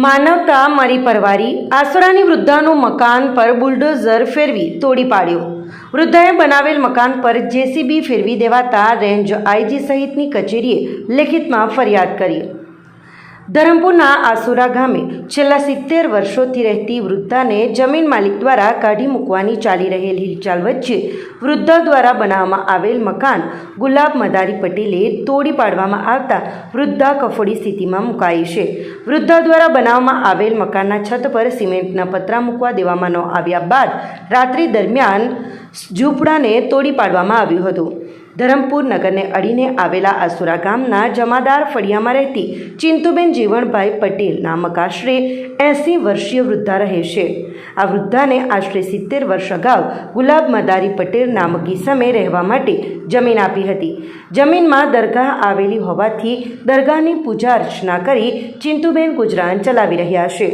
માનવતા મારી પરવારી આસરાની વૃદ્ધાનું મકાન પર બુલડોઝર ફેરવી તોડી પાડ્યું। વૃદ્ધાએ બનાવેલ મકાન પર જેસીબી ફેરવી દેવાતા રેન્જ આઈજી સહિતની કચેરીએ લેખિતમાં ફરિયાદ કરી। ધરમપુરના આસુરા ગામે છેલ્લા 70 વર્ષોથી રહેતી વૃદ્ધાને જમીન માલિક દ્વારા કાઢી મૂકવાની ચાલી રહેલ હિલચાલ વચ્ચે વૃદ્ધા દ્વારા બનાવવામાં આવેલ મકાન ગુલાબ મદારી પટેલે તોડી પાડવામાં આવતા વૃદ્ધા કફોડી સ્થિતિમાં મુકાઈ છે। વૃદ્ધા દ્વારા બનાવવામાં આવેલ મકાનના છત પર સિમેન્ટના પતરા મૂકવા દેવામાં ન આવ્યા બાદ રાત્રિ દરમિયાન ઝૂંપડાને તોડી પાડવામાં આવ્યું હતું। ધરમપુર નગરને અડીને આવેલા આસુરા ગામના જમાદાર ફળિયામાં રહેતી ચિંતુબેન જીવણભાઈ પટેલ નામક આશરે 80 વર્ષીય વૃદ્ધા રહે છે। આ વૃદ્ધાને આશરે 70 વર્ષ અગાઉ ગુલાબ મદારી પટેલ નામક ઈસમે રહેવા માટે જમીન આપી હતી। જમીનમાં દરગાહ આવેલી હોવાથી દરગાહની પૂજા અર્ચના કરી ચિંતુબેન ગુજરાન ચલાવી રહ્યા છે।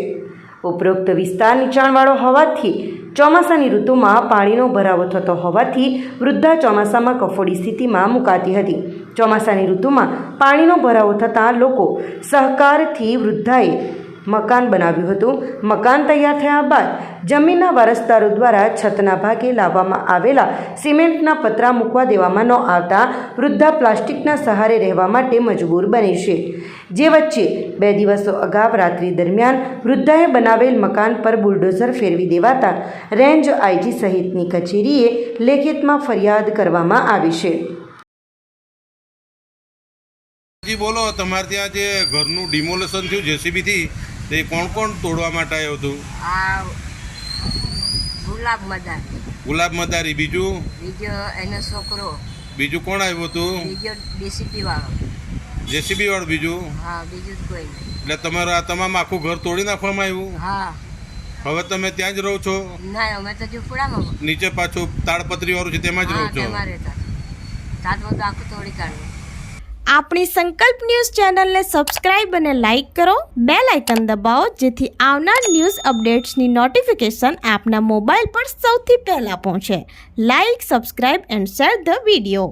ઉપરોક્ત વિસ્તાર નીચાણવાળો હોવાથી ચોમાસાની ઋતુમાં પાણીનો ભરાવો થતો હોવાથી વૃદ્ધા ચોમાસામાં કફોડી સ્થિતિમાં મુકાતી હતી। ચોમાસાની ઋતુમાં પાણીનો ભરાવો થતાં લોકો સહકારથી વૃદ્ધાએ મકાન બનાવ્યું હતું। મકાન તૈયાર થયા બાદ જમીનના વારસદારો દ્વારા છતના ભાગે લાવવામાં આવેલા સિમેન્ટના પતરા મૂકવા દેવામાં ન આવતા વૃદ્ધા પ્લાસ્ટિકના સહારે રહેવા માટે મજબૂર બની છે। જે વચ્ચે 2 દિવસો અગાઉ રાત્રિ દરમિયાન વૃદ્ધાએ બનાવેલ મકાન પર બુલડોઝર ફેરવી દેવાતા રેન્જ આઈજી સહિતની કચેરીએ લેખિતમાં ફરિયાદ કરવામાં આવી છે। જી બોલો, તમારે ત્યાં જે ઘરનું ડિમોલેશન થયું જેસીબી થી, તે કોણ કોણ તોડવા માટે આવ્યું હતું? આ ગુલાબ મદારી, બીજો એનો છોકરો, બીજું કોણ આવ્યું હતું? બીજો ડીસીપી વાળો, જેસીબી વાળો, બીજું? હા, બીજું કોઈ નહીં। એટલે તમારું આ તમામ આખું ઘર તોડી નાખવામાં આવ્યું? હા। હવે તમે ત્યાં જ રહો છો? ના, અમે તો ઝૂંપડામાં નીચે પાછું તાડપત્રી વાળું છે તેમાં જ રહો છો? તાડમાં તો આખું તોડી કાઢ્યું। આપણી સંકલ્પ ન્યૂઝ ચેનલને સબસ્ક્રાઇબ અને લાઇક કરો, બેલ આઇકન દબાવો જેથી આવનાર ન્યૂઝ અપડેટ્સની નોટિફિકેશન આપના મોબાઈલ પર સૌથી પહેલાં પહોંચે। Like, subscribe and share the video.